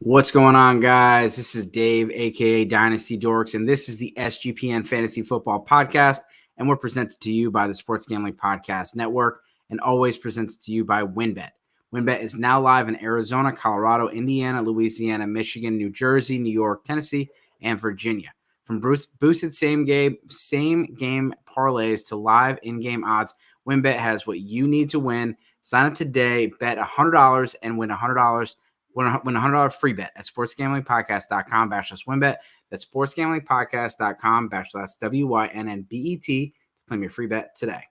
What's going on, guys? This is Dave, aka Dynasty Dorks, and this is the SGPN Fantasy Football Podcast. And we're presented to you by the Sports Gambling Podcast Network and always presented to you by WynnBET. WynnBET is now live in Arizona, Colorado, Indiana, Louisiana, Michigan, New Jersey, New York, Tennessee, and Virginia. From boosted same game parlays to live in-game odds, WynnBET has what you need to win. Sign up today, bet $100 and win $100. Win a $100 free bet at sportsgamblingpodcast.com/WynnBET. That's sportsgamblingpodcast.com/WYNNBET to claim your free bet today.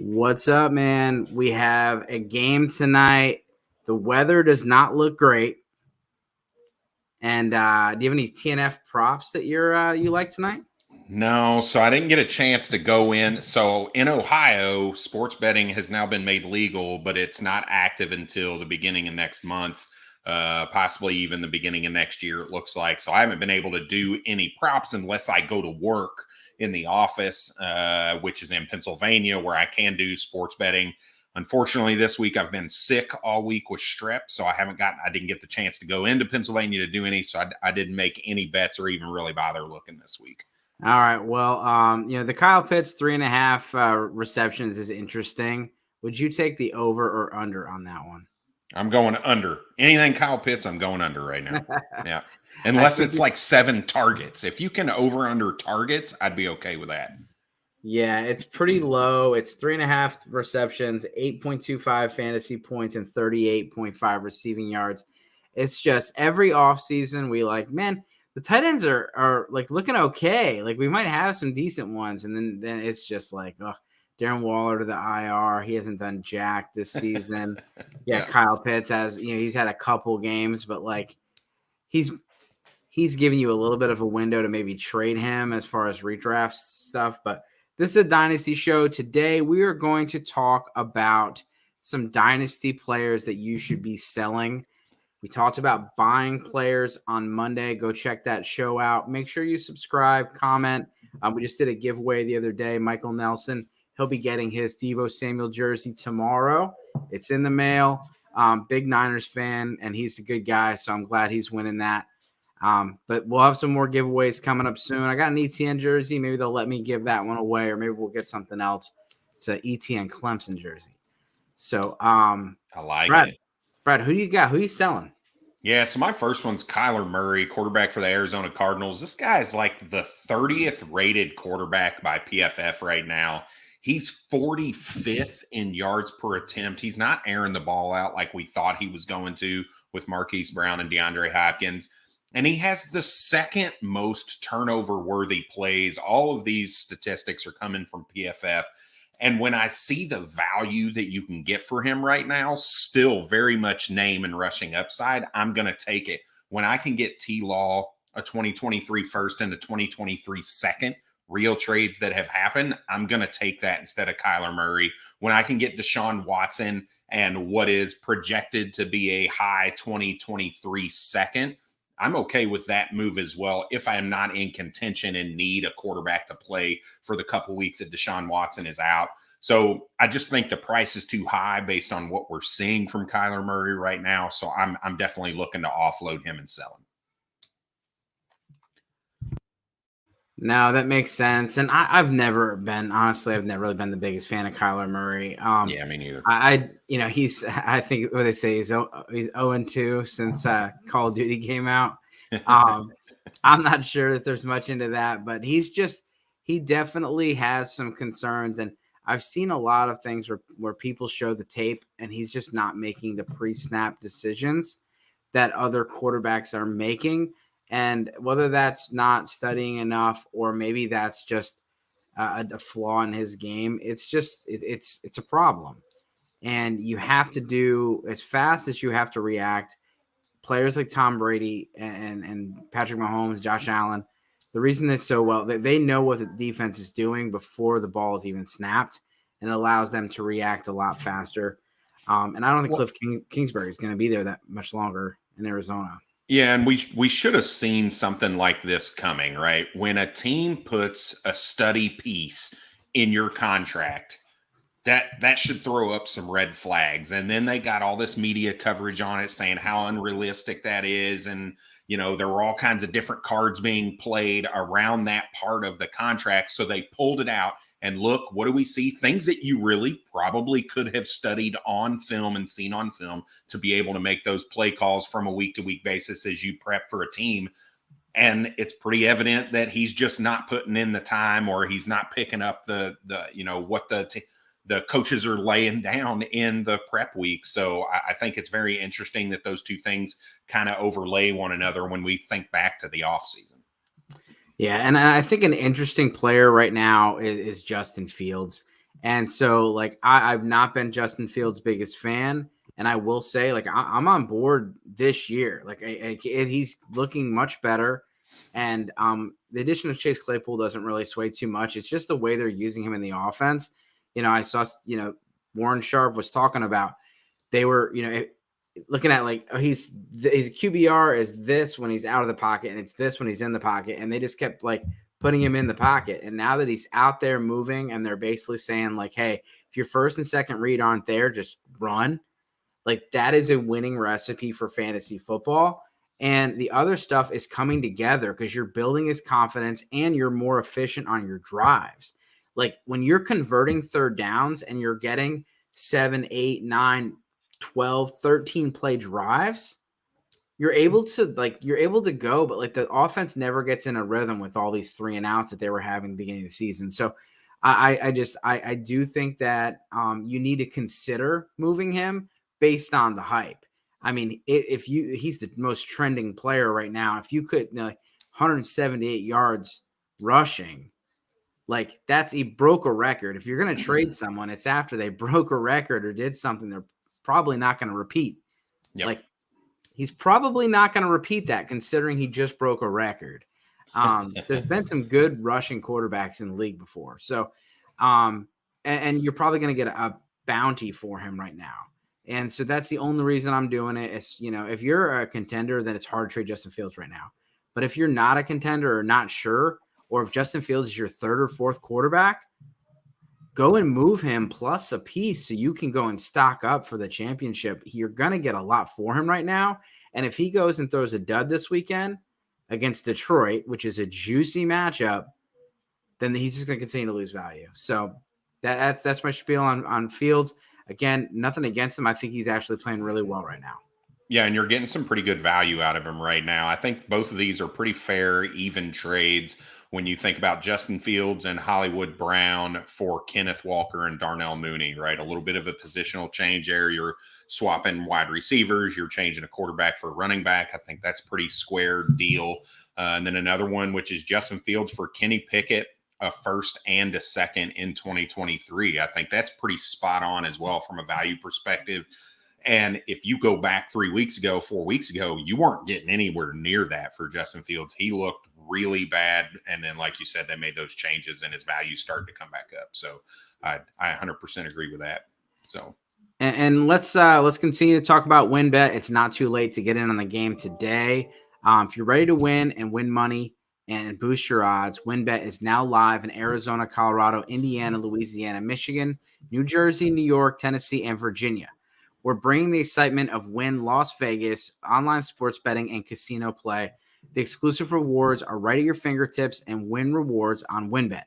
What's up, man? We have a game tonight. The weather does not look great. And do you have any TNF props that you like tonight? No, so I didn't get a chance to go in. So in Ohio, sports betting has now been made legal, but it's not active until the beginning of next month, possibly even the beginning of next year, it looks like. So I haven't been able to do any props unless I go to work in the office, which is in Pennsylvania, where I can do sports betting. Unfortunately, this week I've been sick all week with strep, so I didn't get the chance to go into Pennsylvania to do any. So I didn't make any bets or even really bother looking this week. All right. Well, the Kyle Pitts 3.5 receptions is interesting. Would you take the over or under on that one? I'm going under. Anything Kyle Pitts, I'm going under right now. Yeah. Unless it's like 7 targets. If you can over under targets, I'd be okay with that. Yeah, it's pretty low. It's 3.5 receptions, 8.25 fantasy points, and 38.5 receiving yards. It's just every offseason we man, the tight ends are like looking okay. Like we might have some decent ones, and then it's just like, oh, Darren Waller to the IR. He hasn't done jack this season. Yeah, Kyle Pitts has, he's had a couple games, but like he's giving you a little bit of a window to maybe trade him as far as redraft stuff. But this is a dynasty show. Today we are going to talk about some dynasty players that you should be selling. We talked about buying players on Monday. Go check that show out. Make sure you subscribe, comment. We just did a giveaway the other day. Michael Nelson, he'll be getting his Deebo Samuel jersey tomorrow. It's in the mail. Big Niners fan, and he's a good guy, so I'm glad he's winning that. But we'll have some more giveaways coming up soon. I got an ETN jersey. Maybe they'll let me give that one away, or maybe we'll get something else. It's an ETN Clemson jersey. So I like it. Brad, who do you got? Who are you selling? Yeah, so my first one's Kyler Murray, quarterback for the Arizona Cardinals. This guy is like the 30th rated quarterback by PFF right now. He's 45th in yards per attempt. He's not airing the ball out like we thought he was going to with Marquise Brown and DeAndre Hopkins. And he has the second most turnover-worthy plays. All of these statistics are coming from PFF. And when I see the value that you can get for him right now, still very much name and rushing upside, I'm going to take it. When I can get T-Law, a 2023 first and a 2023 second, real trades that have happened, I'm going to take that instead of Kyler Murray. When I can get Deshaun Watson and what is projected to be a high 2023 second, I'm okay with that move as well if I am not in contention and need a quarterback to play for the couple weeks that Deshaun Watson is out. So I just think the price is too high based on what we're seeing from Kyler Murray right now. So I'm definitely looking to offload him and sell him. No, that makes sense. And I've never really been the biggest fan of Kyler Murray. Yeah, me neither. I think what they say he's 0-2 since Call of Duty came out. I'm not sure that there's much into that, but he definitely has some concerns. And I've seen a lot of things where people show the tape and he's just not making the pre-snap decisions that other quarterbacks are making. And whether that's not studying enough or maybe that's just a flaw in his game, it's a problem. And you have to do as fast as you have to react. players like Tom Brady and Patrick Mahomes, Josh Allen, the reason they're so well, they know what the defense is doing before the ball is even snapped, and it allows them to react a lot faster. And I don't think Cliff Kingsbury is going to be there that much longer in Arizona. Yeah, and we should have seen something like this coming, right? When a team puts a study piece in your contract, that should throw up some red flags. And then they got all this media coverage on it saying how unrealistic that is. And, there were all kinds of different cards being played around that part of the contract. So they pulled it out. And look, what do we see? Things that you really probably could have studied on film and seen on film to be able to make those play calls from a week-to-week basis as you prep for a team. And it's pretty evident that he's just not putting in the time, or he's not picking up the what the coaches are laying down in the prep week. So I think it's very interesting that those two things kind of overlay one another when we think back to the offseason. Yeah, and I think an interesting player right now is Justin Fields. And so, I've not been Justin Fields' biggest fan, and I will say, I'm on board this year. He's looking much better, and the addition of Chase Claypool doesn't really sway too much. It's just the way they're using him in the offense. I saw, Warren Sharp was talking about they were, looking at his QBR is this when he's out of the pocket, and it's this when he's in the pocket, and they just kept putting him in the pocket. And now that he's out there moving, and they're basically saying hey, if your first and second read aren't there, just run. That is a winning recipe for fantasy football. And the other stuff is coming together because you're building his confidence and you're more efficient on your drives. When you're converting third downs and you're getting 7, 8, 9, 12, 13 play drives, you're able to go, but the offense never gets in a rhythm with all these 3 and outs that they were having at the beginning of the season. So I do think that you need to consider moving him based on the hype. I mean, he's the most trending player right now. If you could 178 yards rushing, he broke a record. If you're going to trade someone, it's after they broke a record or did something they're probably not going to repeat. Yep. He's probably not going to repeat that considering he just broke a record. There's been some good rushing quarterbacks in the league before. So, and you're probably going to get a bounty for him right now. And so that's the only reason I'm doing it. Is, if you're a contender, then it's hard to trade Justin Fields right now. But if you're not a contender or not sure, or if Justin Fields is your third or fourth quarterback, go and move him plus a piece so you can go and stock up for the championship. You're going to get a lot for him right now. And if he goes and throws a dud this weekend against Detroit, which is a juicy matchup, then he's just going to continue to lose value. So that's my spiel on Fields. Again, nothing against him. I think he's actually playing really well right now. Yeah, and you're getting some pretty good value out of him right now. I think both of these are pretty fair, even trades when you think about Justin Fields and Hollywood Brown for Kenneth Walker and Darnell Mooney, right? A little bit of a positional change there. You're swapping wide receivers. You're changing a quarterback for a running back. I think that's a pretty square deal. And then another one, which is Justin Fields for Kenny Pickett, a first and a second in 2023. I think that's pretty spot on as well from a value perspective. And if you go back 4 weeks ago, you weren't getting anywhere near that for Justin Fields. He looked really bad. And then, like you said, they made those changes and his value started to come back up. So I 100% agree with that. So, and let's continue to talk about WynnBET. It's not too late to get in on the game today. If you're ready to win and win money and boost your odds, WynnBET is now live in Arizona, Colorado, Indiana, Louisiana, Michigan, New Jersey, New York, Tennessee, and Virginia. We're bringing the excitement of Wynn Las Vegas, online sports betting, and casino play. The exclusive rewards are right at your fingertips and Wynn rewards on WynnBET.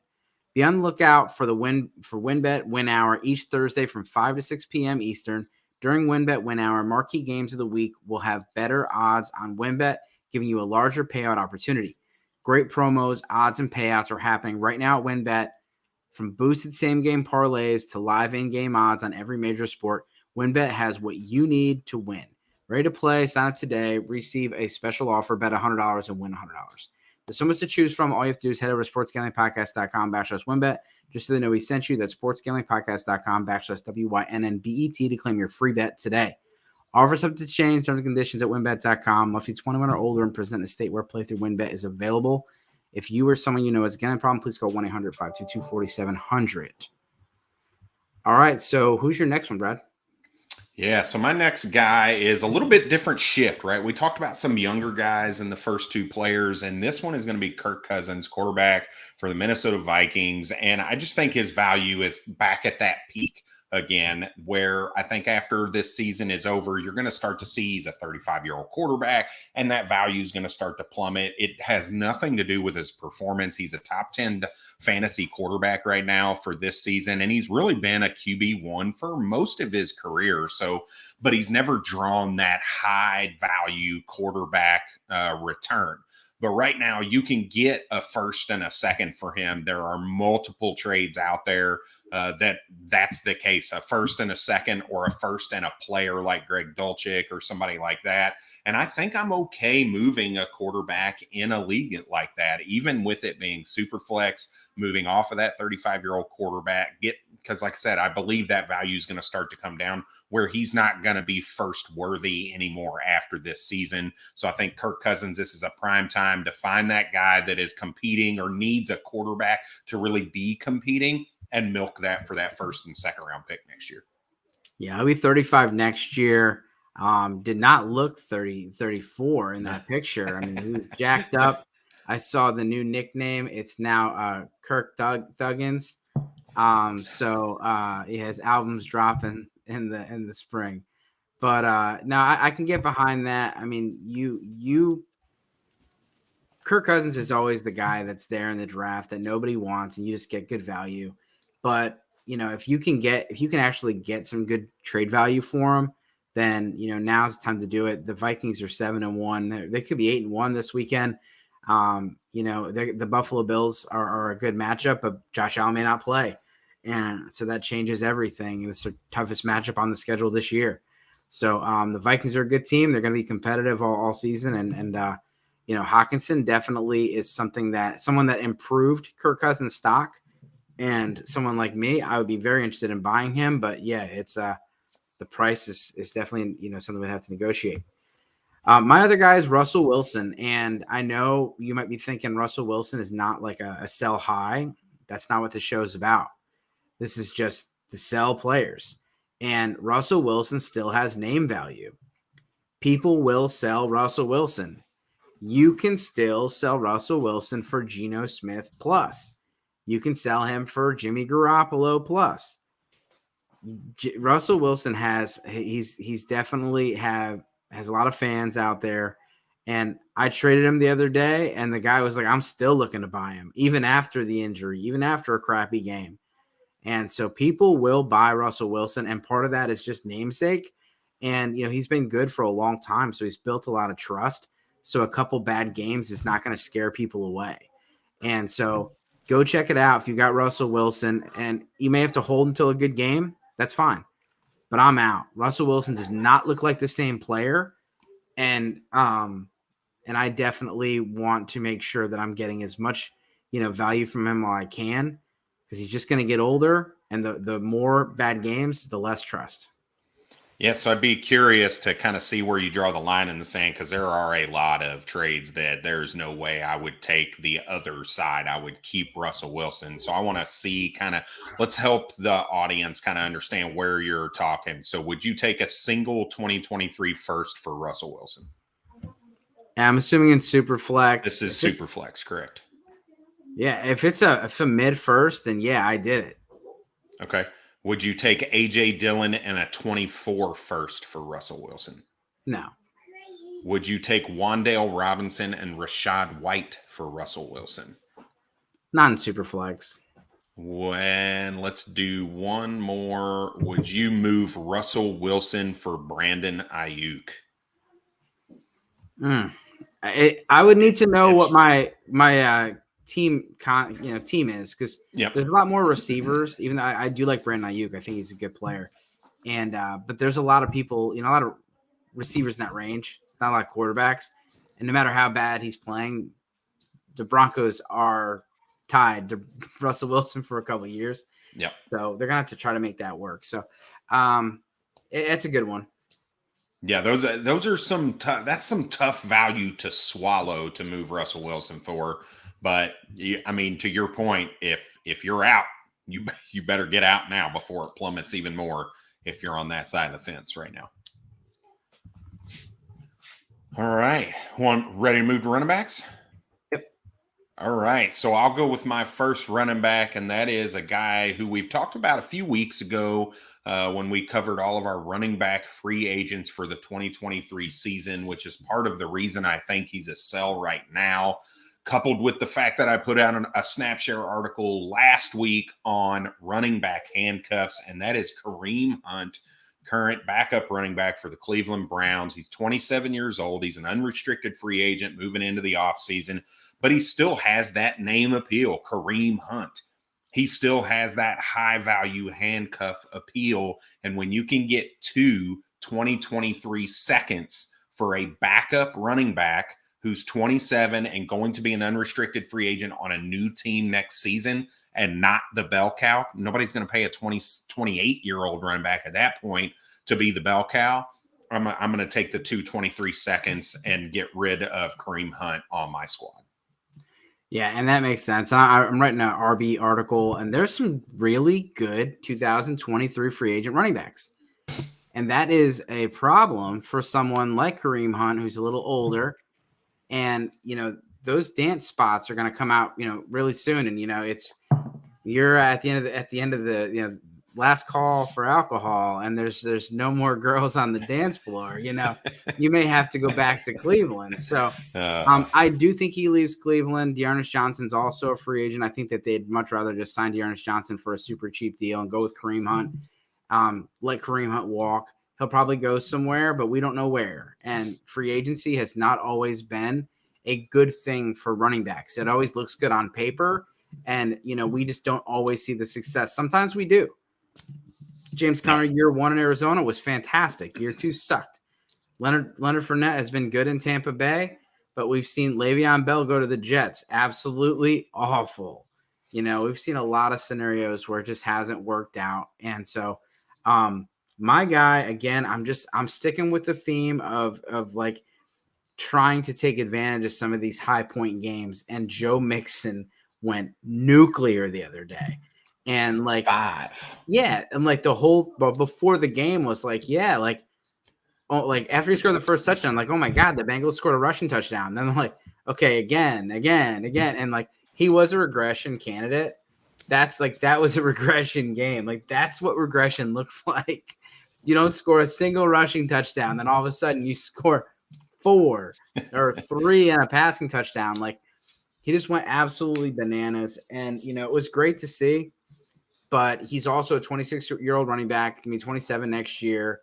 Be on the lookout for WynnBET Win Hour each Thursday from 5 to 6 p.m. Eastern. During WynnBET Win Hour, marquee games of the week will have better odds on WynnBET, giving you a larger payout opportunity. Great promos, odds, and payouts are happening right now at WynnBET. From boosted same-game parlays to live in-game odds on every major sport, WynnBET has what you need to win. Ready to play? Sign up today. Receive a special offer. Bet $100 and win $100. There's so much to choose from. All you have to do is head over to sportsgamblingpodcast.com/WynnBET. Just so they know we sent you. That's sportsgamblingpodcast.com/WYNNBET to claim your free bet today. Offer subject to change. Terms and conditions at winbet.com. Must be 21 or older and present in a state where playthrough WinBet is available. If you or someone you know has a gambling problem, please call 1-800-522-4700. All right, so who's your next one, Brad? Yeah, so my next guy is a little bit different shift, right? We talked about some younger guys in the first two players, and this one is going to be Kirk Cousins, quarterback for the Minnesota Vikings. And I just think his value is back at that peak again, where I think after this season is over, you're going to start to see he's a 35-year-old quarterback, and that value is going to start to plummet. It has nothing to do with his performance. He's a top 10 fantasy quarterback right now for this season, and he's really been a QB1 for most of his career. So, but he's never drawn that high value quarterback return. But right now, you can get a first and a second for him. There are multiple trades out there that's the case. A first and a second, or a first and a player like Greg Dulcich or somebody like that. And I think I'm okay moving a quarterback in a league like that, even with it being super flex, moving off of that 35-year-old quarterback. Because like I said, I believe that value is going to start to come down where he's not going to be first worthy anymore after this season. So I think Kirk Cousins, this is a prime time to find that guy that is competing or needs a quarterback to really be competing, and milk that for that first and second round pick next year. Yeah, I'll be 35 next year. Did not look 34 in that picture. I mean, he was jacked up. I saw the new nickname. It's now Kirk Thuggins. So he has albums dropping in the spring. But no, I can get behind that. I mean, Kirk Cousins is always the guy that's there in the draft that nobody wants, and you just get good value. But if you can actually get some good trade value for him, then now's the time to do it. The Vikings are 7-1. They could be 8-1 this weekend. The Buffalo Bills are a good matchup, but Josh Allen may not play, and so that changes everything. It's the toughest matchup on the schedule this year. So the Vikings are a good team. They're going to be competitive all season, and Hockenson definitely is someone that improved Kirk Cousins' stock. And someone like me, I would be very interested in buying him. But yeah, it's the price is definitely something we have to negotiate. My other guy is Russell Wilson, and I know you might be thinking Russell Wilson is not like a sell high. That's not what the show's about. This is just to sell players, and Russell Wilson still has name value. People will sell Russell Wilson. You can still sell Russell Wilson for Geno Smith plus. You can sell him for Jimmy Garoppolo plus. Russell Wilson he's definitely has a lot of fans out there. And I traded him the other day, and the guy was like, I'm still looking to buy him, even after the injury, even after a crappy game. And so people will buy Russell Wilson, and part of that is just namesake. And, he's been good for a long time, so he's built a lot of trust. So a couple bad games is not going to scare people away. And so go check it out if you got Russell Wilson, and you may have to hold until a good game. That's fine. But I'm out. Russell Wilson does not look like the same player. And I definitely want to make sure that I'm getting as much, value from him while I can, because he's just going to get older, and the more bad games, the less trust. Yeah, so I'd be curious to kind of see where you draw the line in the sand, because there are a lot of trades that there's no way I would take the other side. I would keep Russell Wilson. So I want to see let's help the audience kind of understand where you're talking. So would you take a single 2023 first for Russell Wilson? I'm assuming in Superflex. This is Superflex, correct? Yeah, if it's a mid first, then yeah, I did it. Okay. Would you take A.J. Dillon and a 24 first for Russell Wilson? No. Would you take Wan'Dale Robinson and Rachaad White for Russell Wilson? Not in Superflex. Let's do one more. Would you move Russell Wilson for Brandon Ayuk? I would need to know what my team is, because there's a lot more receivers. Even though I do like Brandon Ayuk, I think he's a good player, and but there's a lot of people, a lot of receivers in that range. It's not a lot of quarterbacks, and no matter how bad he's playing, the Broncos are tied to Russell Wilson for a couple of years. Yeah, so they're gonna have to try to make that work. So, it's a good one. Yeah, those are some tough. That's some tough value to swallow to move Russell Wilson for. But I mean, to your point, if you're out, you better get out now before it plummets even more. If you're on that side of the fence right now. All right, ready to move to running backs? Yep. All right, so I'll go with my first running back, and that is a guy who we've talked about a few weeks ago when we covered all of our running back free agents for the 2023 season, which is part of the reason I think he's a sell right now, coupled with the fact that I put out a Snapshare article last week on running back handcuffs, and that is Kareem Hunt, current backup running back for the Cleveland Browns. He's 27 years old. He's an unrestricted free agent moving into the offseason, but he still has that name appeal, Kareem Hunt. He still has that high value handcuff appeal. And when you can get 2023 seconds for a backup running back who's 27 and going to be an unrestricted free agent on a new team next season and not the bell cow, nobody's going to pay a 28-year-old running back at that point to be the bell cow. I'm going to take the 23 seconds and get rid of Kareem Hunt on my squad. Yeah, and that makes sense. I'm writing an RB article, and there's some really good 2023 free agent running backs. And that is a problem for someone like Kareem Hunt, who's a little older. And, those dance spots are going to come out, really soon. And, you're at the end of the last call for alcohol, and there's no more girls on the dance floor. You may have to go back to Cleveland. So I do think he leaves Cleveland. Dearness Johnson's also a free agent. I think that they'd much rather just sign Dearness Johnson for a super cheap deal and go with Kareem Hunt. Let Kareem Hunt walk. He'll probably go somewhere, but we don't know where. And free agency has not always been a good thing for running backs. It always looks good on paper, and we just don't always see the success. Sometimes we do. James Conner, year 1 in Arizona was fantastic. Year 2 sucked. Leonard Fournette has been good in Tampa Bay, but we've seen Le'Veon Bell go to the Jets. Absolutely awful. We've seen a lot of scenarios where it just hasn't worked out. And so my guy, again, I'm sticking with the theme of like trying to take advantage of some of these high point games. And Joe Mixon went nuclear the other day. And like 5. Yeah. And like but before the game was like, yeah, like, oh, like after he scored the first touchdown, like, oh my God, the Bengals scored a rushing touchdown. Then they're like, okay, again. And like, he was a regression candidate. That was a regression game. Like, that's what regression looks like. You don't score a single rushing touchdown, then all of a sudden you score 4 or 3 and a passing touchdown. Like, he just went absolutely bananas. And, it was great to see. But he's also a 26-year-old running back, going to be 27 next year.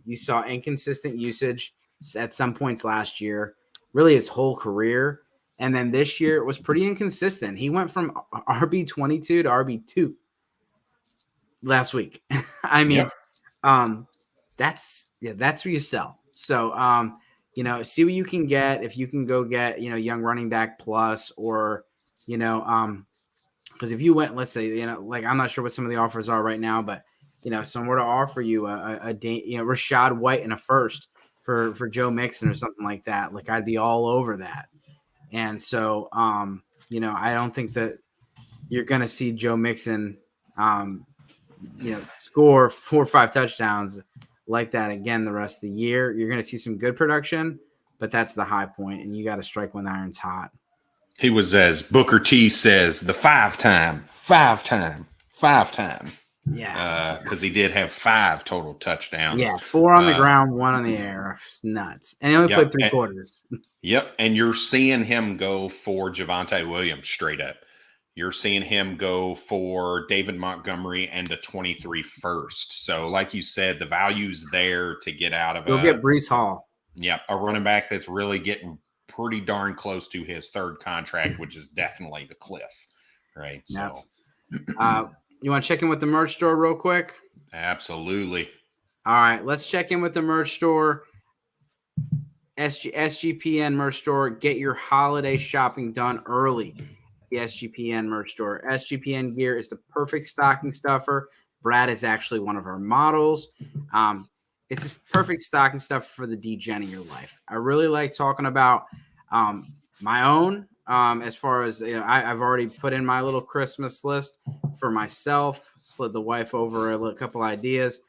You saw inconsistent usage at some points last year, really his whole career. And then this year it was pretty inconsistent. He went from RB22 to RB2 last week. I mean, that's where you sell. So, see what you can get. If you can go get, young running back plus, or, because if you went, let's say, like, I'm not sure what some of the offers are right now, but, someone were to offer you a Rachaad White and a first for Joe Mixon or something like that, like, I'd be all over that. And so, I don't think that you're going to see Joe Mixon, score 4 or 5 touchdowns like that again the rest of the year. You're going to see some good production, but that's the high point, and you got to strike when the iron's hot. He was, as Booker T says, the 5-time. Yeah. Because he did have 5 total touchdowns. Yeah, 4 on the ground, 1 on the air. It's nuts. And he only played 3 quarters. Yep. And you're seeing him go for Javonte Williams straight up. You're seeing him go for David Montgomery and a 23 first. So, like you said, the value's there to get out of it. Go get Breece Hall. Yeah, a running back that's really getting pretty darn close to his 3rd contract, which is definitely the cliff, right? Yep. So, you want to check in with the merch store real quick? Absolutely. All right, let's check in with the merch store. SGPN merch store. Get your holiday shopping done early. The SGPN merch store. SGPN gear is the perfect stocking stuffer. Brad is actually one of our models. it's just perfect stocking stuff for the DGen in your life. I really like talking about my own. As far as I've already put in my little Christmas list for myself, slid the wife over a couple ideas.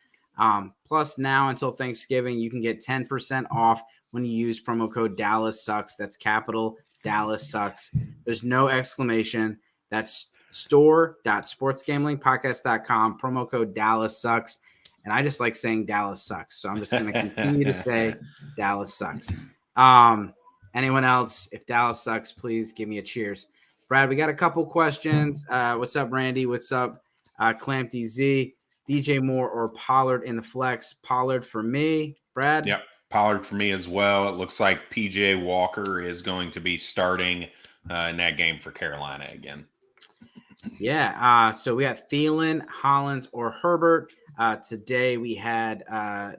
Plus, now until Thanksgiving, you can get 10% off when you use promo code Dallas Sucks. That's capital Dallas Sucks. There's no exclamation. That's store.sportsgamblingpodcast.com. Promo code Dallas Sucks. And I just like saying Dallas Sucks. So I'm just going to continue to say Dallas Sucks. Anyone else, if Dallas sucks, please give me a cheers. Brad, we got a couple questions. What's up, Randy? What's up, Clampty Z? DJ Moore or Pollard in the flex? Pollard for me. Brad? Yep, Pollard for me as well. It looks like PJ Walker is going to be starting in that game for Carolina again. Yeah, so we got Thielen, Hollins, or Herbert. Today we had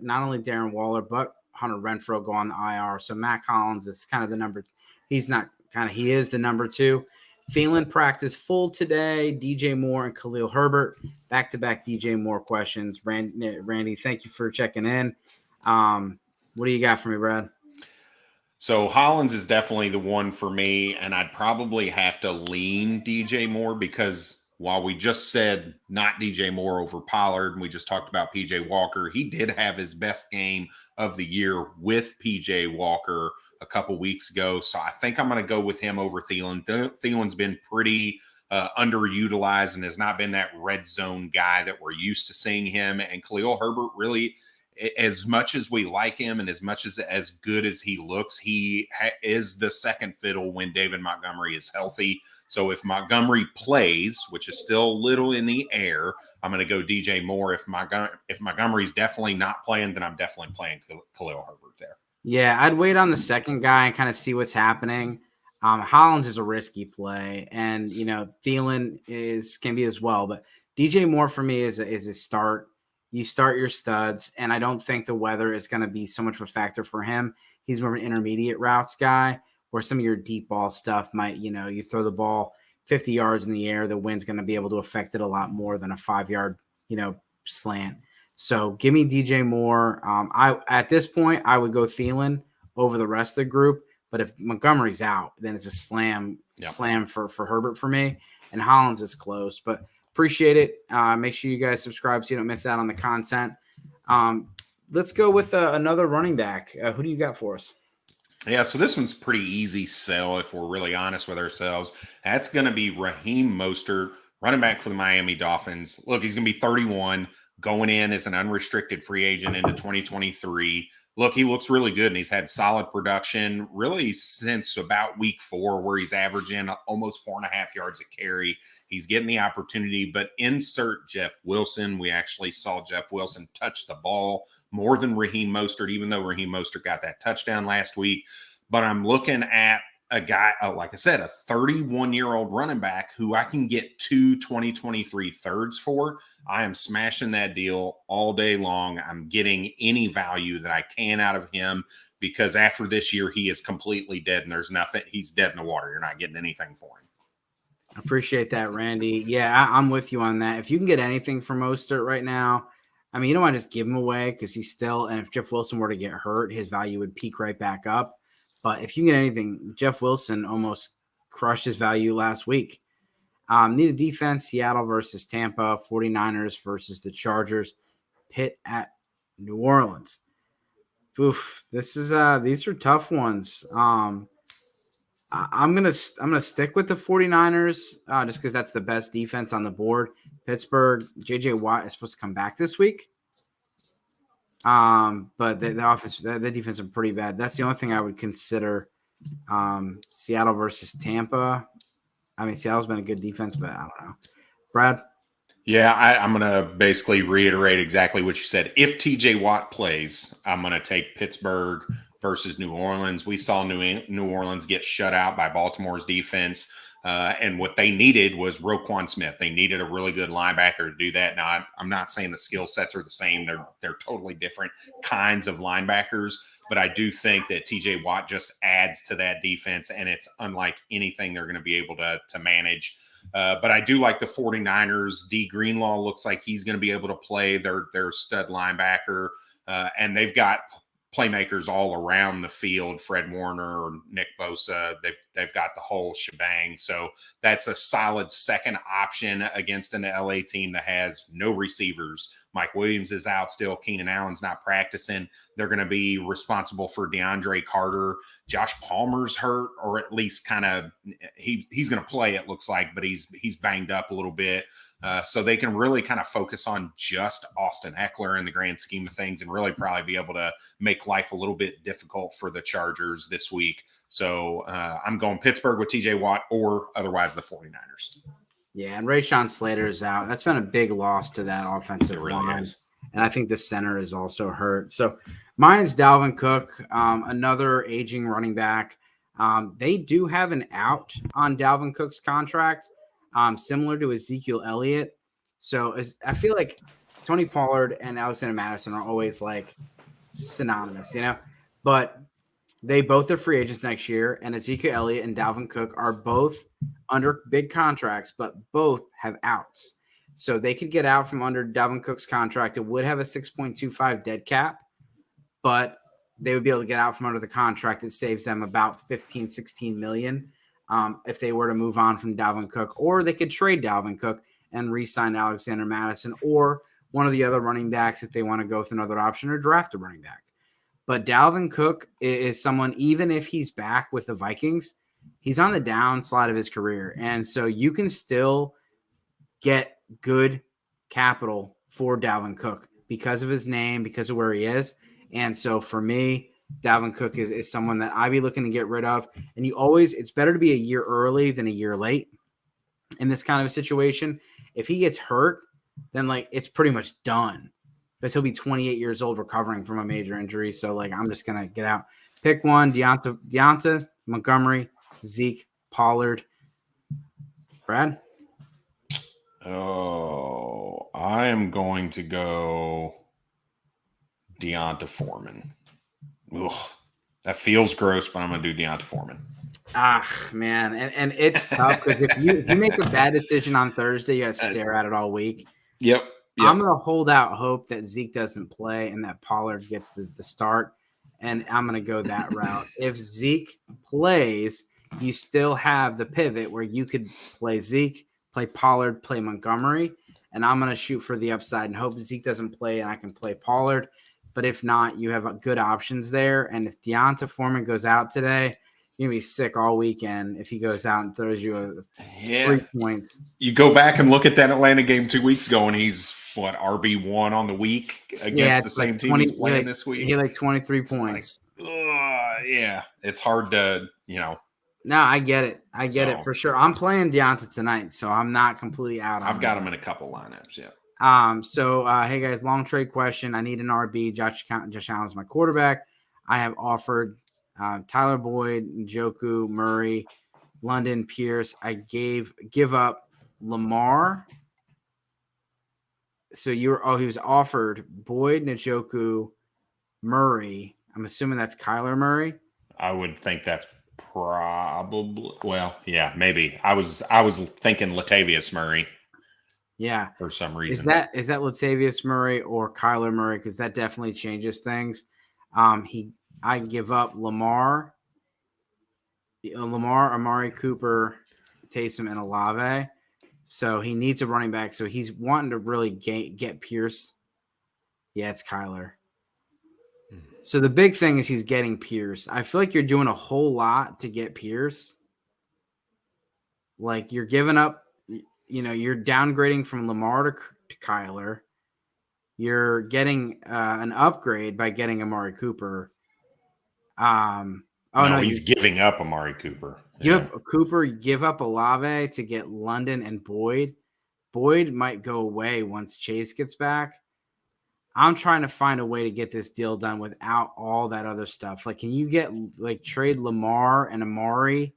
not only Darren Waller, but Hunter Renfrow go on the IR. So Mac Hollins is kind of the number. He is the number 2. Thielen practice full today. DJ Moore and Khalil Herbert. Back-to-back DJ Moore questions. Randy, thank you for checking in. What do you got for me, Brad? So Hollins is definitely the one for me, and I'd probably have to lean DJ Moore because while we just said not DJ Moore over Pollard, and we just talked about PJ Walker, he did have his best game of the year with PJ Walker a couple weeks ago. So I think I'm going to go with him over Thielen. Thielen's been pretty underutilized and has not been that red zone guy that we're used to seeing him. And Khalil Herbert, really, as much as we like him and as much as good as he looks, he is the second fiddle when David Montgomery is healthy. So if Montgomery plays, which is still a little in the air, I'm going to go DJ Moore. If Montgomery's definitely not playing, then I'm definitely playing Khalil Herbert there. Yeah, I'd wait on the second guy and kind of see what's happening. Hollins is a risky play, and Thielen can be as well. But DJ Moore for me is a start. You start your studs, and I don't think the weather is going to be so much of a factor for him. He's more of an intermediate routes guy, where some of your deep ball stuff might, you throw the ball 50 yards in the air, the wind's going to be able to affect it a lot more than a 5-yard, slant. So give me DJ Moore. At this point, I would go Thielen over the rest of the group. But if Montgomery's out, then it's a slam for Herbert for me. And Hollins is close. But appreciate it. Make sure you guys subscribe so you don't miss out on the content. Let's go with another running back. Who do you got for us? Yeah, so this one's pretty easy sell if we're really honest with ourselves. That's going to be Raheem Mostert, running back for the Miami Dolphins. Look, he's going to be 31, going in as an unrestricted free agent into 2023. Look, he looks really good, and he's had solid production really since about week 4, where he's averaging almost 4.5 yards a carry. He's getting the opportunity, but insert Jeff Wilson. We actually saw Jeff Wilson touch the ball more than Raheem Mostert, even though Raheem Mostert got that touchdown last week. But I'm looking at a guy, like I said, a 31-year-old running back who I can get 2 2023 thirds for. I am smashing that deal all day long. I'm getting any value that I can out of him because after this year, he is completely dead and there's nothing. He's dead in the water. You're not getting anything for him. I appreciate that, Randy. Yeah, I'm with you on that. If you can get anything from Mostert right now, I mean, you don't want to just give him away because he's still, and if Jeff Wilson were to get hurt, his value would peak right back up. But if you can get anything, Jeff Wilson almost crushed his value last week. Need a defense, Seattle versus Tampa, 49ers versus the Chargers, Pitt at New Orleans. Oof, these are tough ones. I'm gonna stick with the 49ers just because that's the best defense on the board. Pittsburgh, JJ Watt is supposed to come back this week. But the offense, the defense are pretty bad. That's the only thing I would consider. Seattle versus Tampa. I mean, Seattle's been a good defense, but I don't know. Brad? Yeah, I'm going to basically reiterate exactly what you said. If TJ Watt plays, I'm going to take Pittsburgh versus New Orleans. We saw New Orleans get shut out by Baltimore's defense. And what they needed was Roquan Smith. They needed a really good linebacker to do that. Now, I'm not saying the skill sets are the same. They're totally different kinds of linebackers. But I do think that TJ Watt just adds to that defense, and it's unlike anything they're going to be able to manage. But I do like the 49ers. D. Greenlaw looks like he's going to be able to play their stud linebacker. And they've got playmakers all around the field. Fred Warner, Nick Bosa, they've got the whole shebang. So that's a solid second option against an LA team that has no receivers. Mike Williams is out still. Keenan Allen's not practicing. They're going to be responsible for DeAndre Carter. Josh Palmer's hurt, or at least kind of he's going to play, it looks like, but he's banged up a little bit. So they can really kind of focus on just Austin Eckler in the grand scheme of things, and really probably be able to make life a little bit difficult for the Chargers this week. So I'm going Pittsburgh with TJ Watt, or otherwise the 49ers. Yeah, and Rashawn Slater's out. That's been a big loss to that offensive line. Is. And I think the center is also hurt. So mine is Dalvin Cook, another aging running back. They do have an out on Dalvin Cook's contract, similar to Ezekiel Elliott. So I feel like Tony Pollard and Alexander Mattison are always like synonymous, but they both are free agents next year, and Ezekiel Elliott and Dalvin Cook are both under big contracts, but both have outs. So they could get out from under Dalvin Cook's contract. It would have a 6.25 dead cap, but they would be able to get out from under the contract. It saves them about 15, 16 million if they were to move on from Dalvin Cook, or they could trade Dalvin Cook and re-sign Alexander Mattison or one of the other running backs if they want to go with another option, or draft a running back. But Dalvin Cook is someone, even if he's back with the Vikings, he's on the downslide of his career. And so you can still get good capital for Dalvin Cook because of his name, because of where he is. And so for me, Dalvin Cook is someone that I'd be looking to get rid of. And it's better to be a year early than a year late in this kind of a situation. If he gets hurt, then it's pretty much done, because he'll be 28 years old recovering from a major injury. So I'm just going to get out. Pick one: Deonta, Montgomery, Zeke, Pollard. Brad? Oh, I am going to go Deonta Foreman. Ugh, that feels gross, but I'm going to do Deonta Foreman. Man. And it's tough, because if you make a bad decision on Thursday, you got to stare at it all week. Yep. I'm going to hold out hope that Zeke doesn't play and that Pollard gets the start, and I'm going to go that route. If Zeke plays, you still have the pivot where you could play Zeke, play Pollard, play Montgomery, and I'm going to shoot for the upside and hope Zeke doesn't play and I can play Pollard. But if not, you have good options there. And if Deonta Foreman goes out today, you're going to be sick all weekend if he goes out and throws you 3 points. You go back and look at that Atlanta game 2 weeks ago, and he's, RB1 on the week against the same team he's playing this week? He had 23 points. Yeah. It's hard to, No, I get it. I get it for sure. I'm playing Deonta tonight, so I'm not completely out. I've got him in a couple lineups, yeah. So hey guys, long trade question. I need an RB. Josh Allen's my quarterback. I have offered Tyler Boyd, Njoku, Murray, London, Pierce. I give up Lamar. So he was offered Boyd, Njoku, Murray. I'm assuming that's Kyler Murray. I would think that's probably, maybe. I was thinking Latavius Murray. Yeah. For some reason. Is that Latavius Murray or Kyler Murray? Because that definitely changes things. I give up Lamar, Amari Cooper, Taysom, and Olave. So he needs a running back. So he's wanting to really get Pierce. Yeah, it's Kyler. So the big thing is he's getting Pierce. I feel like you're doing a whole lot to get Pierce. You're giving up, you're downgrading from Lamar to Kyler. You're getting an upgrade by getting Amari Cooper. He's giving up Amari Cooper. Give up Olave to get London and Boyd. Boyd might go away once Chase gets back. I'm trying to find a way to get this deal done without all that other stuff. Can you trade Lamar and Amari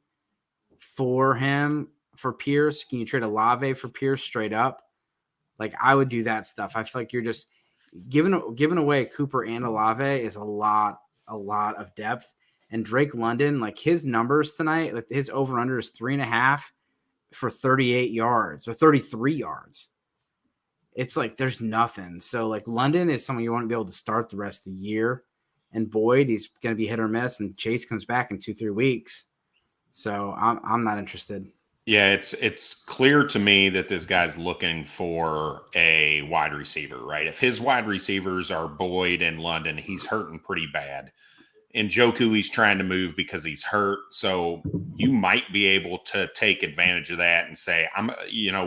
for him for Pierce? Can you trade Olave for Pierce straight up? I would do that stuff. I feel like you're just giving away Cooper and Olave is a lot of depth. And Drake London, his numbers tonight, his over-under is 3.5 for 38 yards or 33 yards. it's like there's nothing. So like London is someone you want to be able to start the rest of the year. And Boyd, he's going to be hit or miss, and Chase comes back in 2-3 weeks. So I'm not interested. Yeah, it's clear to me that this guy's looking for a wide receiver, right? If his wide receivers are Boyd and London, he's hurting pretty bad. And Njoku, he's trying to move because he's hurt. So you might be able to take advantage of that and say,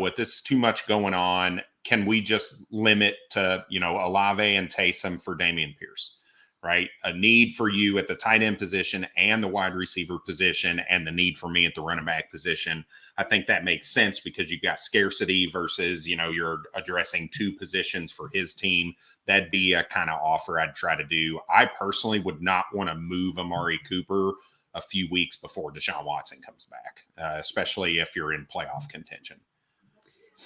with this too much going on, can we just limit to, Olave and Taysom for Dameon Pierce? Right? A need for you at the tight end position and the wide receiver position, and the need for me at the running back position. I think that makes sense because you've got scarcity versus, you're addressing two positions for his team. That'd be a kind of offer I'd try to do. I personally would not want to move Amari Cooper a few weeks before Deshaun Watson comes back, especially if you're in playoff contention.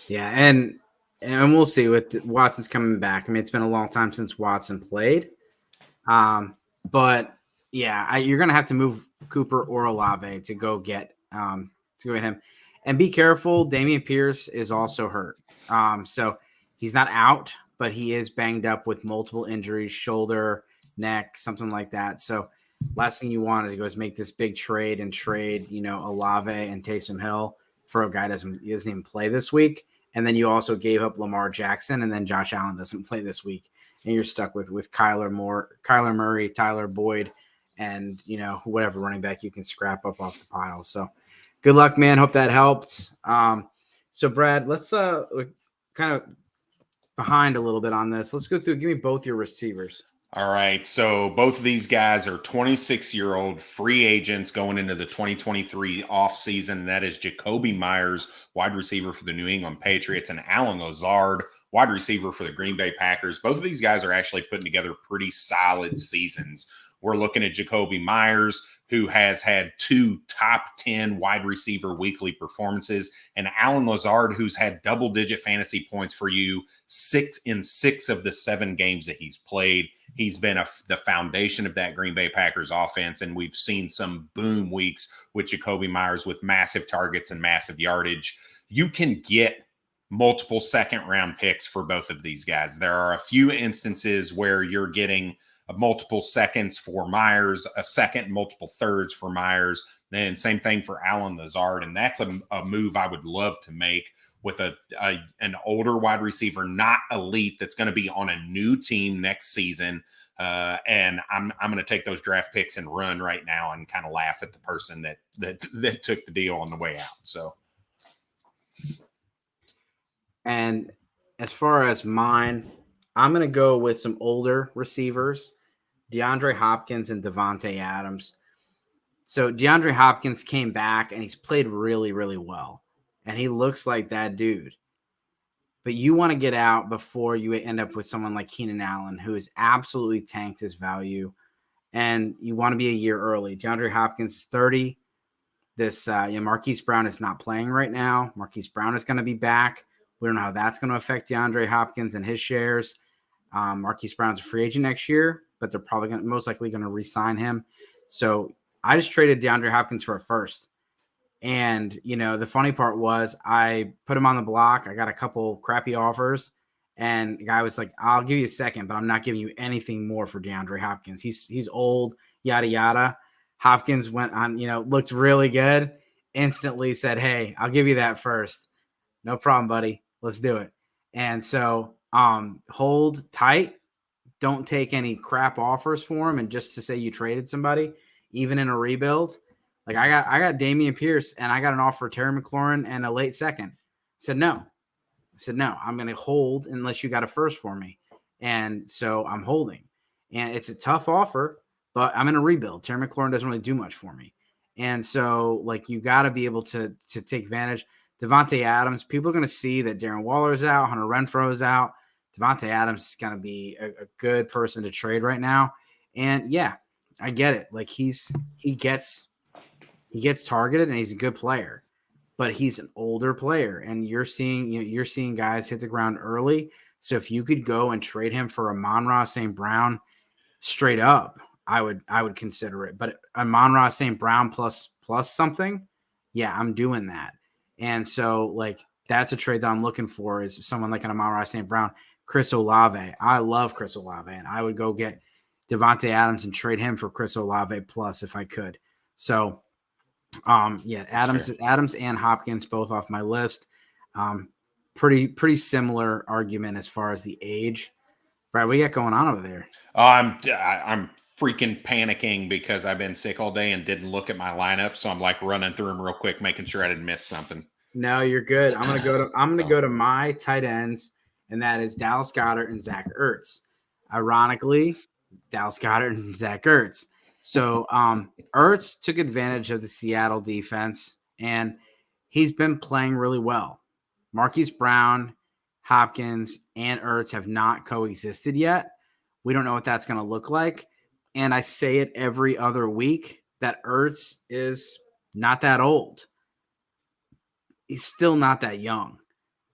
Yeah, and we'll see with Watson's coming back. I mean, it's been a long time since Watson played. But yeah, you're going to have to move Cooper or Olave to go get him, and be careful. Dameon Pierce is also hurt. So he's not out, but he is banged up with multiple injuries, shoulder, neck, something like that. So last thing you want to go is make this big trade, Olave and Taysom Hill for a guy he doesn't even play this week. And then you also gave up Lamar Jackson, and then Josh Allen doesn't play this week, and you're stuck with Kyler Murray, Tyler Boyd, and whatever running back you can scrap up off the pile. So, good luck, man. Hope that helped. So Brad, let's kind of behind a little bit on this. Let's go through. Give me both your receivers. All right. So both of these guys are 26-year-old free agents going into the 2023 offseason. That is Jakobi Meyers, wide receiver for the New England Patriots, and Allen Lazard, wide receiver for the Green Bay Packers. Both of these guys are actually putting together pretty solid seasons. We're looking at Jakobi Meyers, who has had 2 top 10 wide receiver weekly performances, and Allen Lazard, who's had double-digit fantasy points for you 6 in 6 of the 7 games that he's played. He's been the foundation of that Green Bay Packers offense, and we've seen some boom weeks with Jakobi Meyers with massive targets and massive yardage. You can get multiple second-round picks for both of these guys. There are a few instances where you're getting multiple seconds for Myers, a second, multiple thirds for Myers, then same thing for Allen Lazard. And that's a move I would love to make with an older wide receiver, not elite, that's going to be on a new team next season. And I'm going to take those draft picks and run right now and kind of laugh at the person that took the deal on the way out. So, and as far as mine, I'm going to go with some older receivers, DeAndre Hopkins and Davante Adams. So DeAndre Hopkins came back and he's played really, really well. And he looks like that dude. But you want to get out before you end up with someone like Keenan Allen, who has absolutely tanked his value. And you want to be a year early. DeAndre Hopkins is 30. Marquise Brown is not playing right now. Marquise Brown is going to be back. We don't know how that's going to affect DeAndre Hopkins and his shares. Marquise Brown's a free agent next year, but they're probably most likely going to re-sign him. So I just traded DeAndre Hopkins for a first. And, the funny part was I put him on the block. I got a couple crappy offers, and the guy was like, I'll give you a second, but I'm not giving you anything more for DeAndre Hopkins. He's old, yada, yada. Hopkins went on, looked really good, instantly said, hey, I'll give you that first. No problem, buddy. Let's do it. And so hold tight. Don't take any crap offers for him. And just to say you traded somebody, even in a rebuild, like I got Dameon Pierce and I got an offer for Terry McLaurin and a late second. I said, no, I'm going to hold unless you got a first for me. And so I'm holding, and it's a tough offer, but I'm in a rebuild. Terry McLaurin doesn't really do much for me. And so you got to be able to take advantage. Davante Adams, people are going to see that Darren Waller is out, Hunter Renfrow is out. Davante Adams is going to be a good person to trade right now. And yeah, I get it. He gets targeted and he's a good player, but he's an older player, and you're seeing guys hit the ground early. So if you could go and trade him for Amon-Ra St. Brown straight up, I would consider it. But Amon-Ra St. Brown plus something, yeah, I'm doing that. And so that's a trade that I'm looking for is someone like an Amon-Ra St. Brown, Chris Olave. I love Chris Olave, and I would go get Devontae Adams and trade him for Chris Olave plus if I could. So, Adams and Hopkins both off my list. Pretty similar argument as far as the age. Brad, what you got going on over there? I'm freaking panicking because I've been sick all day and didn't look at my lineup, so I'm like running through them real quick, making sure I didn't miss something. No, you're good. I'm gonna go to my tight ends, and that is Dallas Goedert and Zach Ertz. Ironically, Dallas Goedert and Zach Ertz. So Ertz took advantage of the Seattle defense, and he's been playing really well. Marquise Brown, Hopkins, and Ertz have not coexisted yet. We don't know what that's going to look like. And I say it every other week that Ertz is not that old. He's still not that young.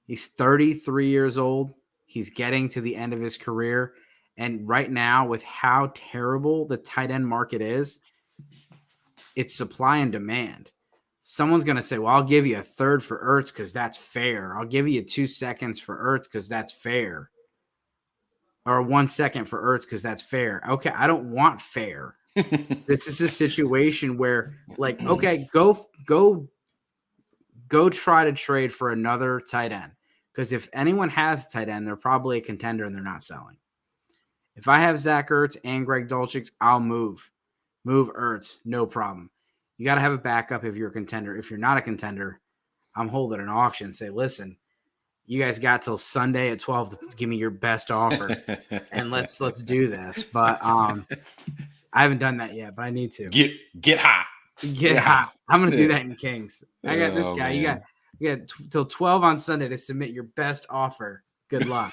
He's 33 years old. He's getting to the end of his career. And right now, with how terrible the tight end market is, it's supply and demand. Someone's going to say, well, I'll give you a third for Ertz because that's fair. I'll give you 2 seconds for Ertz because that's fair. Or 1 second for Ertz because that's fair. Okay, I don't want fair. This is a situation where, like, okay, go try to trade for another tight end. Because if anyone has a tight end, they're probably a contender and they're not selling. If I have Zach Ertz and Greg Dulcich, I'll move Ertz, no problem. You got to have a backup if you're a contender. If you're not a contender, I'm holding an auction. Say, listen, you guys got till Sunday at 12 to give me your best offer, and let's do this. But I haven't done that yet, but I need to. Get hot. Get hot. I'm going to do that in Kings. I got this guy. Man. You got till 12 on Sunday to submit your best offer. Good luck.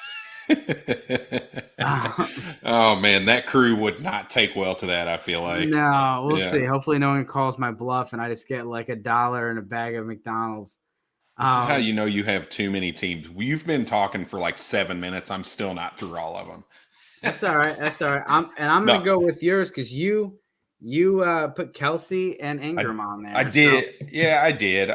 Oh man, that crew would not take well to that. I feel like we'll see. Hopefully, no one calls my bluff, and I just get like $1 and a bag of McDonald's. This is how you know you have too many teams. You've been talking for like 7 minutes. I'm still not through all of them. That's all right. I'm gonna go with yours because you put Kelce and Ingram on there. I did. So. Yeah, I did.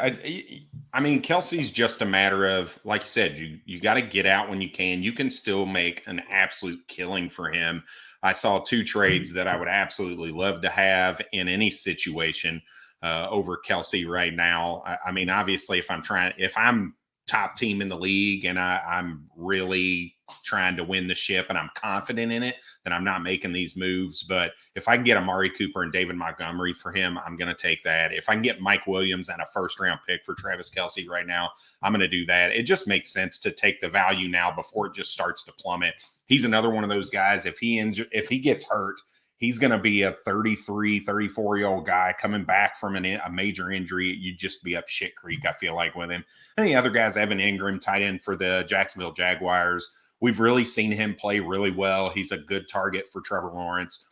I mean, Kelce's just a matter of, like you said, you got to get out when you can. You can still make an absolute killing for him. I saw 2 trades that I would absolutely love to have in any situation over Kelce right now. I mean, obviously, if I'm top team in the league and I'm really trying to win the ship and I'm confident in it, then I'm not making these moves. But if I can get Amari Cooper and David Montgomery for him, I'm going to take that. If I can get Mike Williams and a first-round pick for Travis Kelce right now, I'm going to do that. It just makes sense to take the value now before it just starts to plummet. He's another one of those guys. If he gets hurt, he's going to be a 33, 34-year-old guy coming back from a major injury. You'd just be up shit creek, I feel like, with him. And the other guys, Evan Ingram, tight end for the Jacksonville Jaguars. We've really seen him play really well. He's a good target for Trevor Lawrence.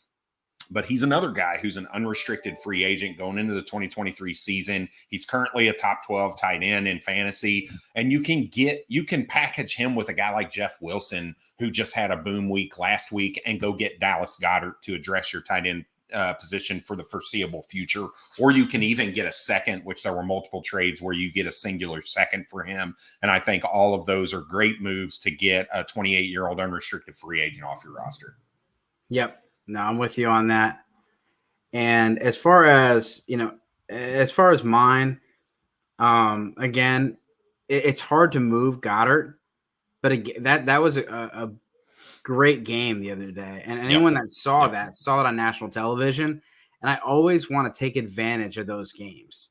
But he's another guy who's an unrestricted free agent going into the 2023 season. He's currently a top 12 tight end in fantasy. And you can package him with a guy like Jeff Wilson, who just had a boom week last week, and go get Dallas Goedert to address your tight end position for the foreseeable future. Or you can even get a second, which there were multiple trades where you get a singular second for him. And I think all of those are great moves to get a 28-year-old unrestricted free agent off your roster. Yep. No, I'm with you on that. And as far as mine, again, it's hard to move Goddard, but again, that was a great game the other day. And anyone that saw it on national television. And I always want to take advantage of those games.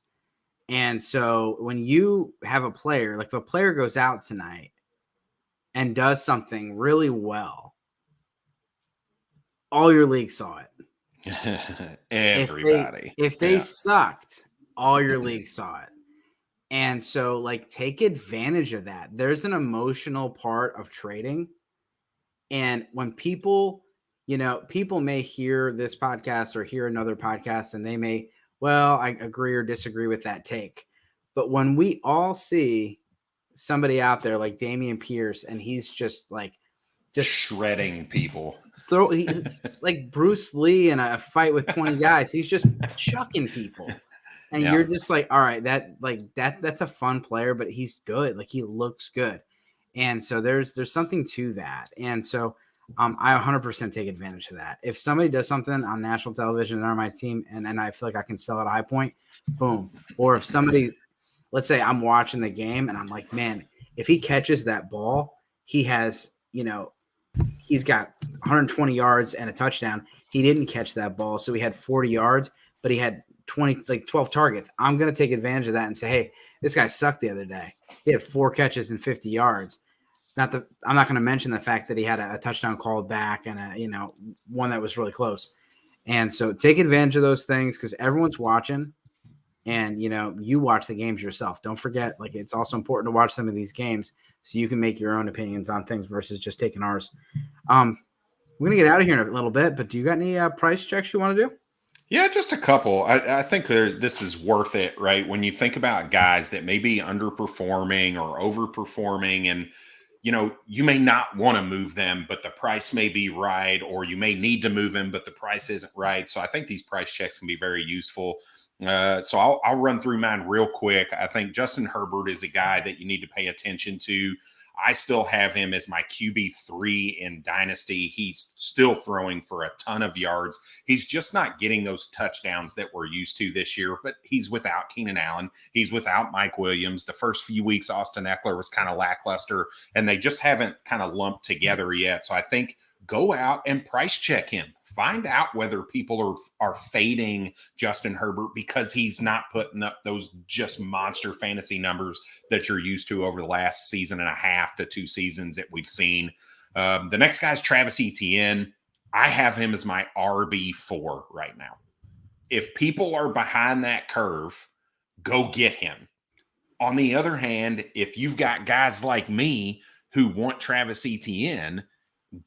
And so when you have a player, like if a player goes out tonight and does something really well, all your league saw it. Everybody. If they sucked, all your league saw it. And so, like, take advantage of that. There's an emotional part of trading. And when people may hear this podcast or hear another podcast and they may, well, I agree or disagree with that take. But when we all see somebody out there like Dameon Pierce and he's just shredding people, like Bruce Lee in a fight with 20 guys. He's just chucking people. And you're just like, all right, that's a fun player, but he's good. Like, he looks good. And so there's something to that. And so I 100% take advantage of that. If somebody does something on national television and they're on my team and I feel like I can sell at High Point, boom. Or if somebody, let's say I'm watching the game and I'm like, man, if he catches that ball, he has, he's got 120 yards and a touchdown. He didn't catch that ball, so he had 40 yards, but he had 12 targets. I'm going to take advantage of that and say, hey, this guy sucked the other day. He had 4 catches and 50 yards. I'm not going to mention the fact that he had a touchdown called back and one that was really close. And so take advantage of those things because everyone's watching, and you watch the games yourself. Don't forget, like, it's also important to watch some of these games so you can make your own opinions on things versus just taking ours. We're gonna get out of here in a little bit, but do you got any price checks you want to do? Yeah, just a couple. I think this is worth it, right? When you think about guys that may be underperforming or overperforming, and you may not want to move them, but the price may be right, or you may need to move him, but the price isn't right. So I think these price checks can be very useful. So I'll run through mine real quick. I think Justin Herbert is a guy that you need to pay attention to. I still have him as my QB3 in Dynasty. He's still throwing for a ton of yards. He's just not getting those touchdowns that we're used to this year, but he's without Keenan Allen. He's without Mike Williams. The first few weeks, Austin Eckler was kind of lackluster, and they just haven't kind of lumped together yet. So I think go out and price check him. Find out whether people are fading Justin Herbert because he's not putting up those just monster fantasy numbers that you're used to over the last season and a half to 2 seasons that we've seen. The next guy is Travis Etienne. I have him as my RB4 right now. If people are behind that curve, go get him. On the other hand, if you've got guys like me who want Travis Etienne,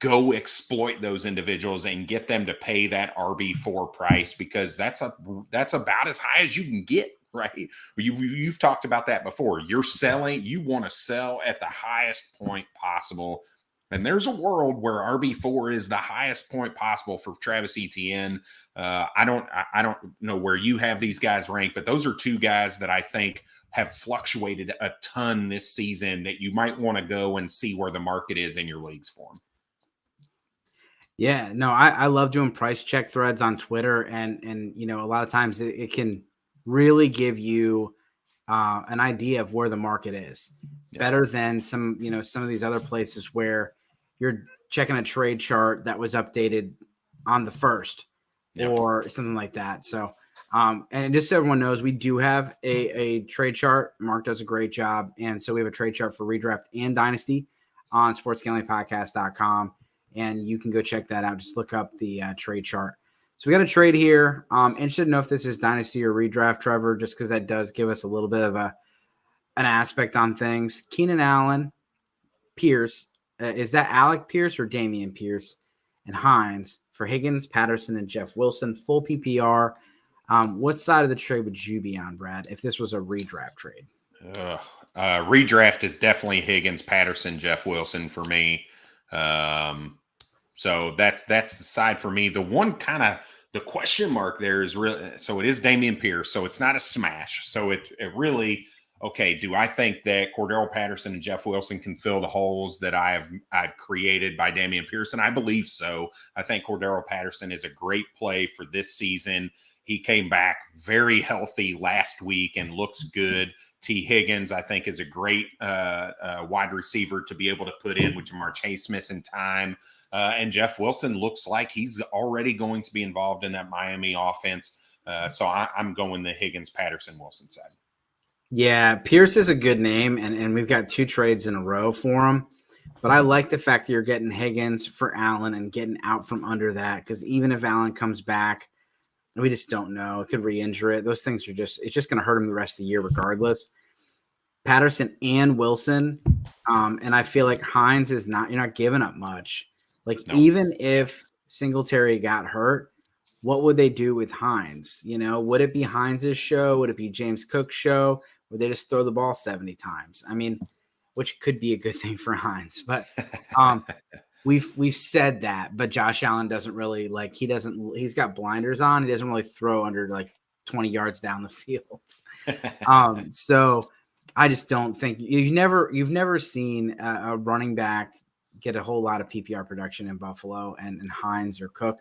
go exploit those individuals and get them to pay that RB4 price, because that's about as high as you can get, right? You've talked about that before. You want to sell at the highest point possible. And there's a world where RB4 is the highest point possible for Travis Etienne. I don't know where you have these guys ranked, but those are 2 guys that I think have fluctuated a ton this season that you might want to go and see where the market is in your leagues for them. Yeah, no, I love doing price check threads on Twitter, and a lot of times it can really give you an idea of where the market is better than some of these other places where you're checking a trade chart that was updated on the 1st or something like that. So, and just so everyone knows, we do have a trade chart. Mark does a great job, and so we have a trade chart for redraft and dynasty on sportsgamblingpodcast.com. And you can go check that out. Just look up the trade chart. So we got a trade here. Interested to know if this is dynasty or redraft, Trevor, just because that does give us a little bit of an aspect on things. Keenan Allen, Pierce. Is that Alec Pierce or Dameon Pierce? And Hines for Higgins, Patterson, and Jeff Wilson. Full PPR. What side of the trade would you be on, Brad, if this was a redraft trade? Redraft is definitely Higgins, Patterson, Jeff Wilson for me. So that's the side for me. The one kind of the question mark there is really, so it is Dameon Pierce, so it's not a smash. So it really, okay, do I think that Cordero Patterson and Jeff Wilson can fill the holes that I've created by Dameon Pierce? And I believe so. I think Cordero Patterson is a great play for this season. He came back very healthy last week and looks good. T. Higgins, I think, is a great wide receiver to be able to put in with Jamar Chase missing time. And Jeff Wilson looks like he's already going to be involved in that Miami offense. So I'm going the Higgins, Patterson, Wilson side. Yeah, Pierce is a good name, and we've got 2 trades in a row for him. But I like the fact that you're getting Higgins for Allen and getting out from under that, because even if Allen comes back, we just don't know. It could re-injure it. Those things it's just going to hurt him the rest of the year regardless. Patterson and Wilson. And I feel like Hines you're not giving up much. Even if Singletary got hurt, what would they do with Hines? Would it be Hines's show? Would it be James Cook's show? Would they just throw the ball 70 times? I mean, which could be a good thing for Hines, but we've said that, but Josh Allen doesn't really he's got blinders on. He doesn't really throw under 20 yards down the field. So I just don't think you've never seen a running back get a whole lot of PPR production in Buffalo and Hines or Cook.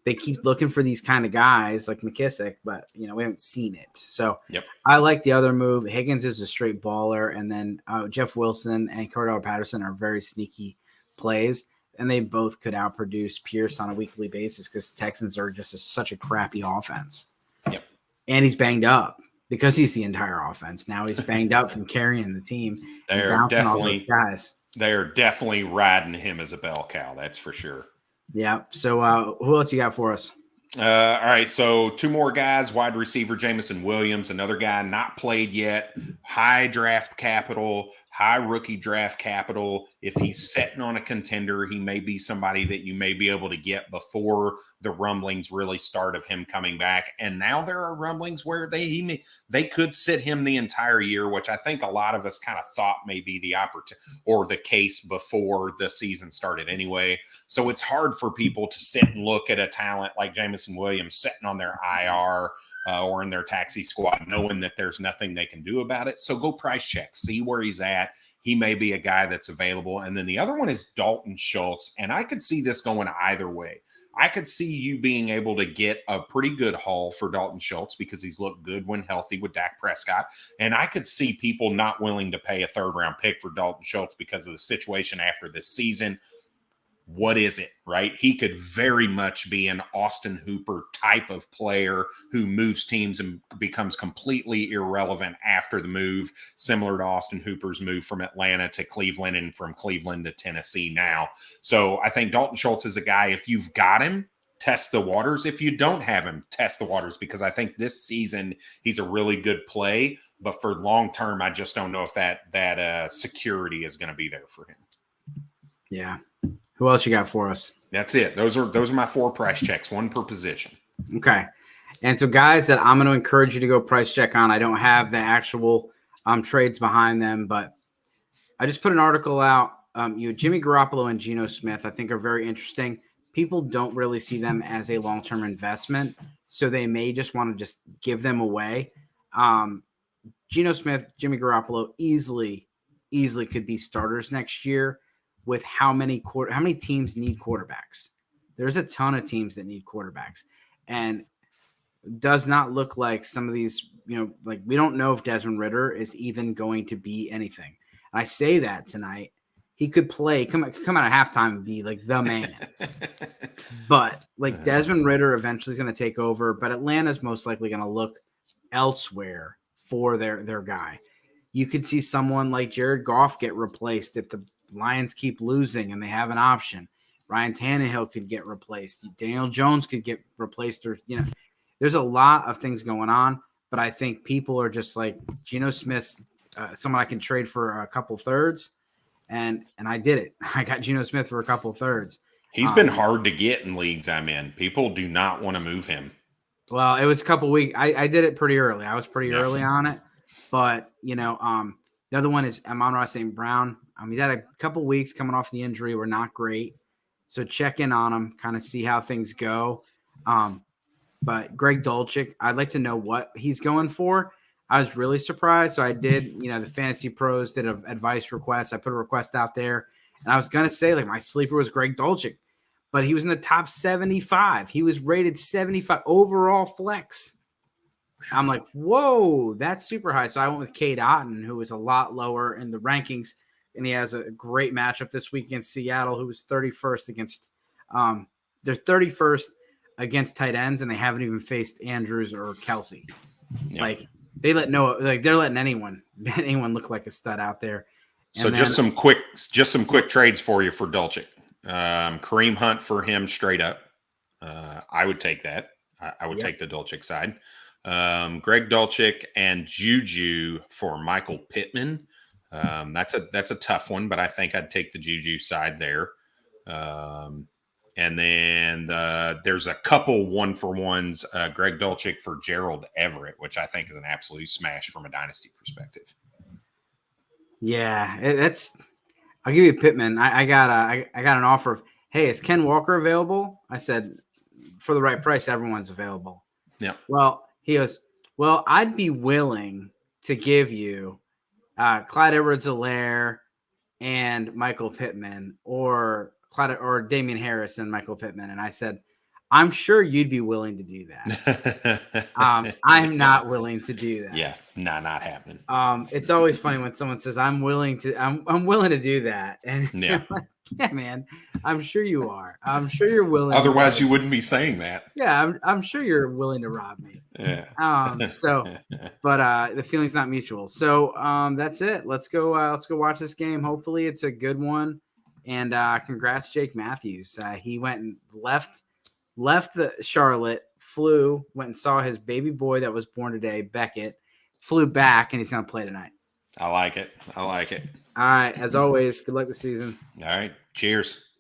They keep looking for these kind of guys like McKissick, but we haven't seen it. So I like the other move. Higgins is a straight baller, and then Jeff Wilson and Cordell Patterson are very sneaky plays, and they both could outproduce Pierce on a weekly basis because Texans are just such a crappy offense. Yep. And he's banged up because he's the entire offense. Now he's banged up from carrying the team. They're definitely riding him as a bell cow. That's for sure. Yeah. So who else you got for us? All right. So 2 more guys, wide receiver Jameson Williams, another guy not played yet, high draft capital, high rookie draft capital. If he's sitting on a contender, he may be somebody that you may be able to get before the rumblings really start of him coming back. And now there are rumblings where they could sit him the entire year, which I think a lot of us kind of thought may be the opportunity or the case before the season started anyway. So it's hard for people to sit and look at a talent like Jameson Williams sitting on their IR or in their taxi squad, knowing that there's nothing they can do about it. So go price check, see where he's at. He may be a guy that's available. And then the other one is Dalton Schultz. And I could see this going either way. I could see you being able to get a pretty good haul for Dalton Schultz because he's looked good when healthy with Dak Prescott. And I could see people not willing to pay a 3rd-round pick for Dalton Schultz because of the situation after this season. What is it, right? He could very much be an Austin Hooper type of player who moves teams and becomes completely irrelevant after the move, similar to Austin Hooper's move from Atlanta to Cleveland and from Cleveland to Tennessee now. So I think Dalton Schultz is a guy, if you've got him, test the waters. If you don't have him, test the waters, because I think this season he's a really good play. But for long term, I just don't know if that security is going to be there for him. Yeah. Who else you got for us? That's it. Those are my 4 price checks, 1 per position. Okay. And so guys that I'm going to encourage you to go price check on, I don't have the actual trades behind them, but I just put an article out. Jimmy Garoppolo and Geno Smith, I think, are very interesting. People don't really see them as a long-term investment, so they may just want to just give them away. Geno Smith, Jimmy Garoppolo easily could be starters next year. With how many teams need quarterbacks? There's a ton of teams that need quarterbacks, and does not look like some of these. Like we don't know if Desmond Ridder is even going to be anything. And I say that tonight, he could play, come out of halftime and be like the man. But like Desmond Ridder eventually is going to take over, but Atlanta's most likely going to look elsewhere for their guy. You could see someone like Jared Goff get replaced if the Lions keep losing and they have an option. Ryan Tannehill could get replaced. Daniel Jones could get replaced. Or there's a lot of things going on. But I think people are just like Geno Smith, someone I can trade for a couple thirds, and I did it. I got Geno Smith for a couple thirds. He's been hard to get in leagues I'm in. People do not want to move him. Well, it was a couple weeks. I did it pretty early. I was pretty early on it, but the other one is Amon-Ra St. Brown. He's had a couple weeks coming off the injury. We're not great. So check in on him, kind of see how things go. But Greg Dulcich, I'd like to know what he's going for. I was really surprised. So I did, the Fantasy Pros did an advice request. I put a request out there. And I was going to say, my sleeper was Greg Dulcich. But he was in the top 75. He was rated 75 overall flex. I'm like, whoa, that's super high. So I went with Cade Otton, who was a lot lower in the rankings. And he has a great matchup this week against Seattle, who was 31st against they're 31st against tight ends, and they haven't even faced Andrews or Kelsey. Yep. They're letting anyone look like a stud out there. And so just some quick trades for you for Dulcich. Kareem Hunt for him straight up. I would take that. I would take the Dulcich side. Greg Dulcich and Juju for Michael Pittman. That's a tough one, but I think I'd take the Juju side there. And then there's a couple 1-for-1s. Greg Dulcich for Gerald Everett, which I think is an absolute smash from a dynasty perspective. Yeah, I'll give you Pittman. I got an offer of, hey, is Ken Walker available? I said, for the right price, everyone's available. Yeah. Well, He goes, well, I'd be willing to give you Clyde Edwards-Helaire and Michael Pittman, or Damian Harris and Michael Pittman. And I said, I'm sure you'd be willing to do that. I'm not willing to do that. Yeah, not happening. It's always funny when someone says, I'm willing to do that. And Yeah. like, yeah, man, I'm sure you are. I'm sure you're willing. Otherwise, you wouldn't be saying that. Yeah, I'm sure you're willing to rob me. Yeah. But the feeling's not mutual. So that's it. Let's go watch this game. Hopefully it's a good one. And congrats, Jake Matthews. He went and left Charlotte, went and saw his baby boy that was born today, Beckett, flew back, and he's going to play tonight. I like it. All right. As always, good luck this season. All right. Cheers.